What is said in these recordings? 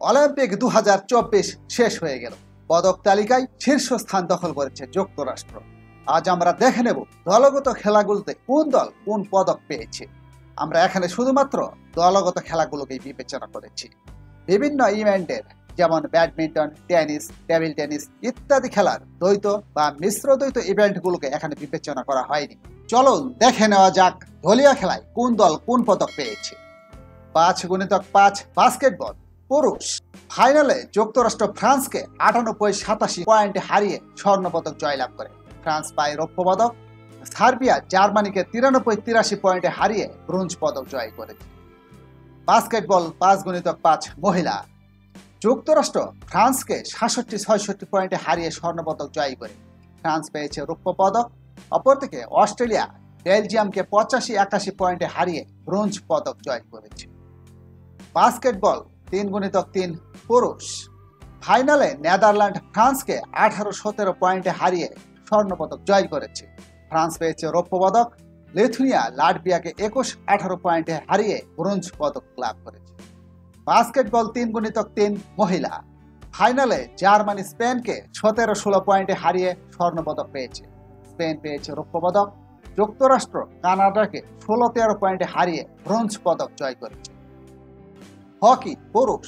Olympic 2024 শেষ হয়ে গেল। পদক তালিকায় শীর্ষস্থান দখল করেছে যুক্তরাষ্ট্র। আজ আমরা দেখে নেব দলগত খেলাগুলোতে কোন দল কোন পদক পেয়েছে। আমরা এখানে শুধুমাত্র দলগত খেলাগুলোকেই বিবেচনা করেছি। বিভিন্ন ইভেন্টের যেমন ব্যাডমিন্টন, টেনিস, টেবিল টেনিস ইত্যাদি খেলার দ্বৈত বা মিশ্র দ্বৈত ইভেন্টগুলোকে এখানে বিবেচনা করা হয়নি। চলুন দেখে নেওয়া যাক দলীয় খেলায় কোন দল কোন পদক পেয়েছে। 5x5 বাস্কেটবল পুরুষ ফাইনালে যুক্তরাষ্ট্র ফ্রান্সকে 98-87 পয়েন্টে হারিয়ে স্বর্ণপদক জয়লাভ করে। ফ্রান্স পায় রৌপ্য পদক। সার্বিয়া জার্মানিকে 93-83 পয়েন্টে হারিয়ে ব্রোঞ্জ পদক জয় করেছে। বাস্কেটবল 5x5 মহিলা যুক্তরাষ্ট্র ফ্রান্সকে 66-66 পয়েন্টে হারিয়ে স্বর্ণপদক জয় করে। ফ্রান্স পেয়েছে রৌপ্য পদক। অপরদিকে অস্ট্রেলিয়া বেলজিয়ামকে 85-81 পয়েন্টে হারিয়ে ব্রোঞ্জ পদক জয় করেছে। বাস্কেটবল 3x3 পুরুষ ফাইনালে নেদারল্যান্ড ফ্রান্সকে 18-17 পয়েন্টে হারিয়ে স্বর্ণপদক জয় করেছে। ফ্রান্স পেয়েছে রৌপ্য পদক। লিথুনিয়া লাটভিয়াকে 21-18 পয়েন্টে হারিয়ে ব্রোঞ্জ পদক লাভ করেছে। বাস্কেটবল 3x3 মহিলা ফাইনালে জার্মানি স্পেনকে 17-16 পয়েন্টে হারিয়ে স্বর্ণপদক পেয়েছে। স্পেন পেয়েছে রৌপ্য পদক। যুক্তরাষ্ট্র কানাডাকে 16-13 পয়েন্টে হারিয়ে ব্রোঞ্জ পদক জয় করেছে। হকি পুরুষ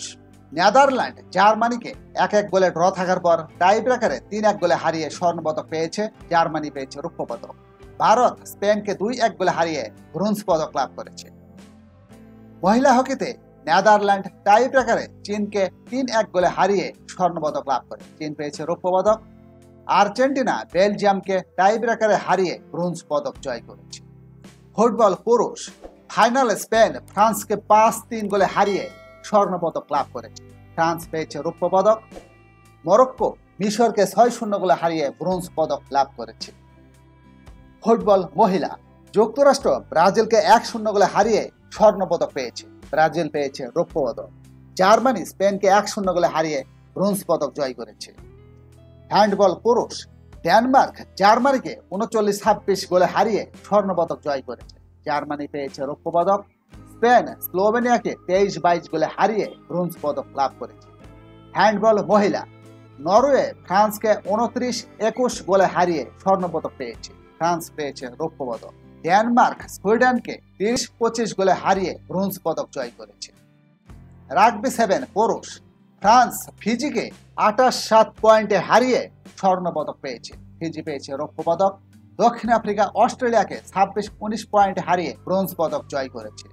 নেদারল্যান্ড জার্মানিকে 1-1 গোলে ড্র থাকার পর টাই ব্রেকারে 3-1 গোলে হারিয়ে স্বর্ণপদক পেয়েছে। জার্মানি পেয়েছে রৌপ্য পদক। ভারত স্পেনকে 2-1 গোলে হারিয়ে ব্রোঞ্জ পদক লাভ করেছে। মহিলা হকিতে নেদারল্যান্ড টাই ব্রেকারে চীনকে 3-1 গোলে হারিয়ে স্বর্ণপদক লাভ করে। চীন পেয়েছে রৌপ্য পদক। আর্জেন্টিনা বেলজিয়ামকে টাই ব্রেকারে হারিয়ে ব্রোঞ্জ পদক জয় করেছে। ফুটবল পুরুষ ফাইনালে স্পেন ফ্রান্সকে 5-3 গোলে হারিয়ে স্বর্ণপদক লাভ করেছে। ফ্রান্স পেয়েছে রৌপ্য পদক। মরক্কো মিশরকে 6-0 গোলে হারিয়ে ব্রোঞ্জ পদক লাভ করেছে। ফুটবল মহিলা যুক্তরাষ্ট্র ব্রাজিলকে 1-0 গোলে হারিয়ে স্বর্ণপদক পেয়েছে। ব্রাজিল পেয়েছে রৌপ্য পদক। জার্মানি স্পেনকে 1-0 গোলে হারিয়ে ব্রোঞ্জ পদক জয় করেছে। হ্যান্ডবল পুরুষ ডেনমার্ক জার্মানিকে 39-26 গোলে হারিয়ে স্বর্ণপদক জয় করেছে। জার্মানি পেয়েছে রৌপ্য পদক। স্পেন স্লোভেনিয়াকে 23-22 গোলে হারিয়ে ব্রোঞ্জ পদক লাভ করেছে। হ্যান্ডবল মহিলা নরওয়ে ফ্রান্সকে 29-21 গোলে হারিয়ে স্বর্ণপদক পেয়েছে। ফ্রান্স পেয়েছে রৌপ্য পদক। ডেনমার্ক সুইডেনকে 30-25 গোলে হারিয়ে ব্রোঞ্জ পদক জয় করেছে। রাগবি 7 পুরুষ ফ্রান্স ফিজিকে 28-7 পয়েন্টে হারিয়ে স্বর্ণপদক পেয়েছে। ফিজি পেয়েছে রৌপ্য পদক। দক্ষিণ আফ্রিকা অস্ট্রেলিয়াকে 26-19 পয়েন্টে হারিয়ে ব্রোঞ্জ পদক জয় করেছে।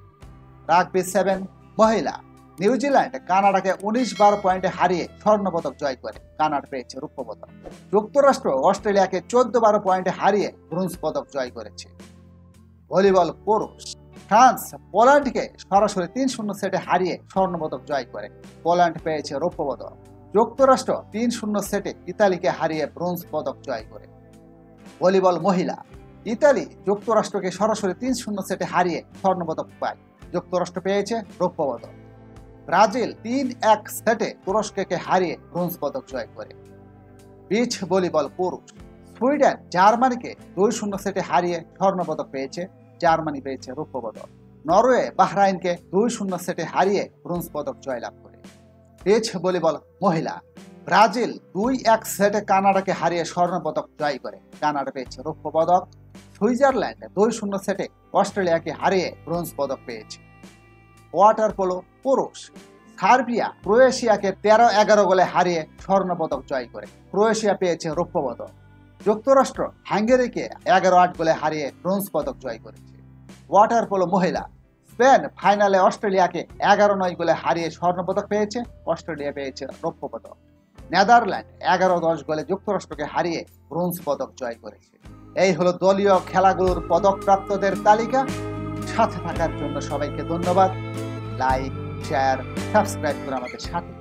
রাগবি 7 মহিলা নিউজিল্যান্ড কানাডাকে 19-12 পয়েন্টে হারিয়ে স্বর্ণপদক জয় করে। কানাডা পেয়েছে রৌপ্য পদক। যুক্তরাষ্ট্র অস্ট্রেলিয়াকে 14-12 পয়েন্টে হারিয়ে ব্রোঞ্জ পদক জয় করেছে। ভলিবল পুরুষ ফ্রান্স পোল্যান্ডকে সরাসরি 3-0 সেটে হারিয়ে স্বর্ণপদক জয় করে। পোল্যান্ড পেয়েছে রৌপ্য পদক। যুক্তরাষ্ট্র 3-0 সেটে ইতালিকে হারিয়ে ব্রোঞ্জ পদক জয় করে। ভলিবল মহিলা ইতালি যুক্তরাষ্ট্রকে সরাসরি 3-0 সেটে হারিয়ে স্বর্ণপদক পায়। যুক্তরাষ্ট্র পেয়েছে রৌপ্য পদক। ব্রাজিল 3-1 সেটে তুরস্ককে হারিয়ে ব্রোঞ্জ পদক জয় করে। বিচ ভলিবল পুরুষ সুইডেন জার্মানিকে 2-0 সেটে হারিয়ে স্বর্ণপদক পেয়েছে। জার্মানি পেয়েছে রৌপ্য পদক। নরওয়ে বাহরাইনকে 2-0 সেটে হারিয়ে ব্রোঞ্জ পদক জয়লাভ করে। বিচ ভলিবল মহিলা ব্রাজিল 2-1 সেটে কানাডাকে হারিয়ে স্বর্ণপদক জয় করে। কানাডা পেয়েছে রৌপ্য পদক। সুইজারল্যান্ড 2-0 সেটে অস্ট্রেলিয়াকে হারিয়ে ব্রোঞ্জ পদক পেয়েছে। ওয়াটার পোলো পুরুষ সার্বিয়া ক্রোয়েশিয়াকে 13-11 গোলে হারিয়ে স্বর্ণপদক জয় করে। ক্রোয়েশিয়া পেয়েছে রৌপ্য পদক। যুক্তরাষ্ট্র হাঙ্গেরিকে 11-8 গোলে হারিয়ে ব্রোঞ্জ পদক জয় করেছে। ওয়াটার পোলো মহিলা স্পেন ফাইনালে অস্ট্রেলিয়াকে 11-9 গোলে হারিয়ে স্বর্ণপদক পেয়েছে। অস্ট্রেলিয়া পেয়েছে রৌপ্য পদক। নেদারল্যান্ড 11-10 গোলে যুক্তরাষ্ট্রকে হারিয়ে ব্রোঞ্জ পদক জয় করেছে। এই হলো দলীয় খেলাগুলোর পদক প্রাপ্তদের তালিকা। সাথে থাকার জন্য সবাইকে ধন্যবাদ। লাইক, শেয়ার, সাবস্ক্রাইব করে আমাদের সাথে